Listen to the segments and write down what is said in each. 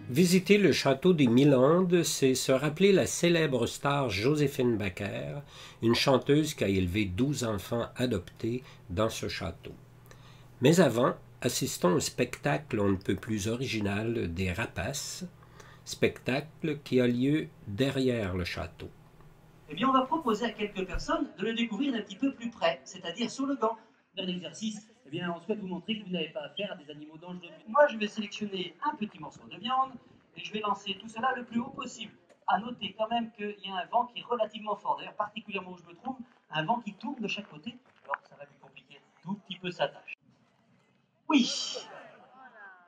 Visiter le château des Milandes, c'est se rappeler la célèbre star Joséphine Baker, une chanteuse qui a élevé 12 enfants adoptés dans ce château. Mais avant, assistons au spectacle on ne peut plus original des Rapaces, spectacle qui a lieu derrière le château. Eh bien, on va proposer à quelques personnes de le découvrir d'un petit peu plus près, c'est-à-dire sur le gant. D'un exercice, eh bien, on souhaite vous montrer que vous n'avez pas affaire à des animaux dangereux. Moi, je vais sélectionner un petit morceau de viande et je vais lancer tout cela le plus haut possible. À noter quand même qu'il y a un vent qui est relativement fort, d'ailleurs particulièrement où je me trouve, un vent qui tourne de chaque côté, alors ça va lui compliquer tout petit peu sa tâche. Oui.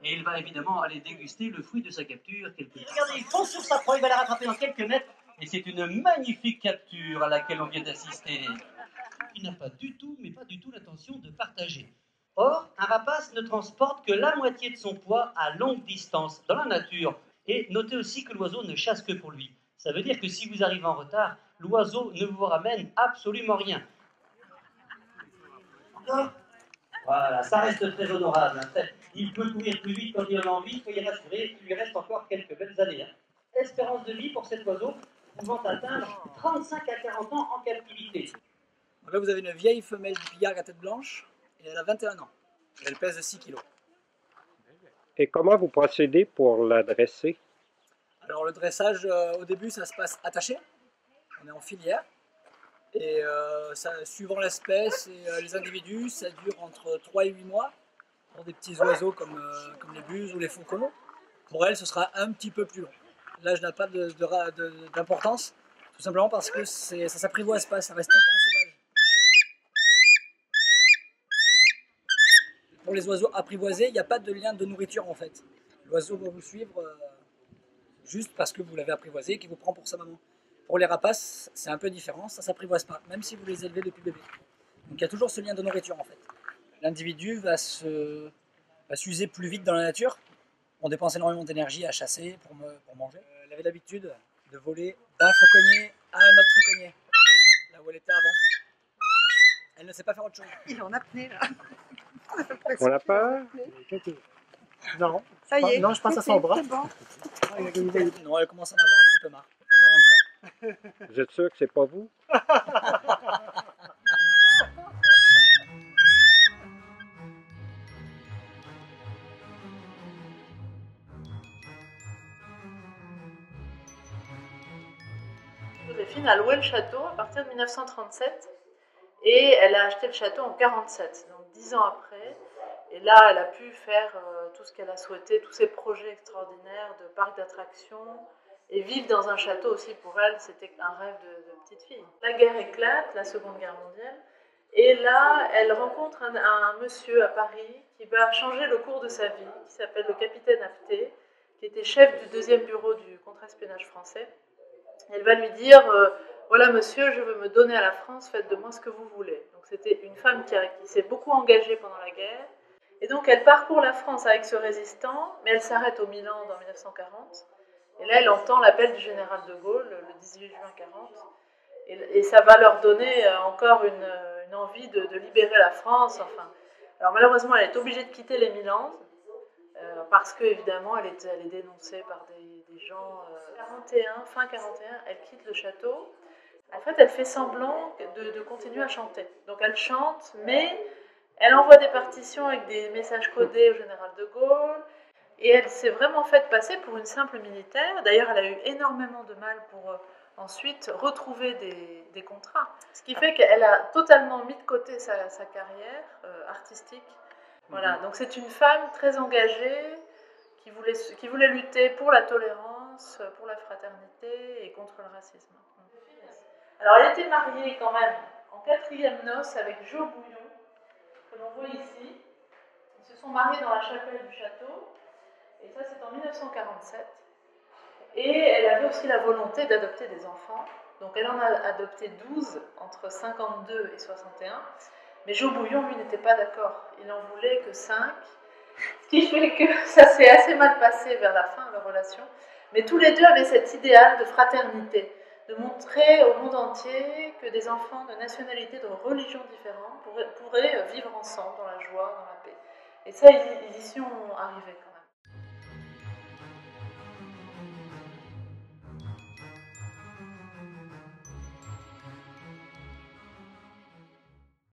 Et il va évidemment aller déguster le fruit de sa capture. Regardez, il fonce sur sa proie, il va la rattraper en quelques mètres. Et c'est une magnifique capture à laquelle on vient d'assister. Il n'a pas du tout, mais pas du tout l'intention de partager. Or, un rapace ne transporte que la moitié de son poids à longue distance dans la nature. Et notez aussi que l'oiseau ne chasse que pour lui. Ça veut dire que si vous arrivez en retard, l'oiseau ne vous ramène absolument rien. Encore ? Voilà, ça reste très honorable. Il peut courir plus vite quand il en a envie, soyez rassurés, il lui reste encore quelques belles années. Espérance de vie pour cet oiseau pouvant atteindre 35 à 40 ans en captivité. Là, vous avez une vieille femelle du pigargue à tête blanche et elle a 21 ans. Elle pèse 6 kg. Et comment vous procédez pour la dresser? Alors le dressage, au début, ça se passe attaché. On est en filière. Et suivant l'espèce et les individus, ça dure entre 3 et 8 mois. Pour des petits oiseaux comme les buses ou les faucons. Pour elle, ce sera un petit peu plus long. L'âge n'a pas d'importance, tout simplement parce que ça s'apprivoise pas, ça reste tout le temps sauvage. Pour les oiseaux apprivoisés, il n'y a pas de lien de nourriture en fait. L'oiseau va vous suivre juste parce que vous l'avez apprivoisé et qu'il vous prend pour sa maman. Pour les rapaces, c'est un peu différent, ça ne s'apprivoise pas, même si vous les élevez depuis bébé. Donc il y a toujours ce lien de nourriture en fait. L'individu va s'user plus vite dans la nature. On dépense énormément d'énergie à chasser pour manger. Elle avait l'habitude de voler d'un fauconnier à un autre fauconnier, là où elle était avant. Elle ne sait pas faire autre chose. Il est en apnée là. On n'a pas? Non. Ça y est. Non, je pense à son bras. C'est bon. Non, elle commence à en avoir un petit peu marre. Elle va rentrer. Vous êtes sûr que c'est pas vous? Joséphine a loué le château à partir de 1937 et elle a acheté le château en 1947, donc 10 ans après. Et là, elle a pu faire tout ce qu'elle a souhaité, tous ses projets extraordinaires de parc d'attractions. Et vivre dans un château aussi pour elle, c'était un rêve de petite fille. La guerre éclate, la Seconde Guerre mondiale. Et là, elle rencontre un monsieur à Paris qui va changer le cours de sa vie, qui s'appelle le capitaine Afté, qui était chef du 2e bureau du contre-espionnage français. Elle va lui dire voilà monsieur, je veux me donner à la France, faites de moi ce que vous voulez. Donc c'était une femme qui s'est beaucoup engagée pendant la guerre. Et donc elle parcourt la France avec ce résistant, mais elle s'arrête au Milan en 1940. Et là elle entend l'appel du général de Gaulle le 18 juin 1940. Et ça va leur donner encore une envie de libérer la France. Enfin, alors malheureusement elle est obligée de quitter les Milandes. Parce qu'évidemment, elle est dénoncée par des gens. 41, fin 41, elle quitte le château. En fait, elle fait semblant de continuer à chanter. Donc elle chante, mais elle envoie des partitions avec des messages codés au général de Gaulle. Et elle s'est vraiment faite passer pour une simple militaire. D'ailleurs, elle a eu énormément de mal pour ensuite retrouver des contrats. Ce qui fait qu'elle a totalement mis de côté sa carrière artistique. Voilà, donc c'est une femme très engagée qui voulait lutter pour la tolérance, pour la fraternité et contre le racisme. Alors elle était mariée quand même en 4e noces avec Jo Bouillon, que l'on voit ici. Ils se sont mariés dans la chapelle du château, et ça c'est en 1947. Et elle avait aussi la volonté d'adopter des enfants, donc elle en a adopté 12 entre 52 et 61. Mais Jo Bouillon, lui, n'était pas d'accord. Il n'en voulait que 5. Ce qui fait que ça s'est assez mal passé vers la fin, leur relation. Mais tous les deux avaient cet idéal de fraternité, de montrer au monde entier que des enfants de nationalités, de religions différentes pourraient vivre ensemble dans la joie, dans la paix. Et ça, ils y sont arrivés quand même.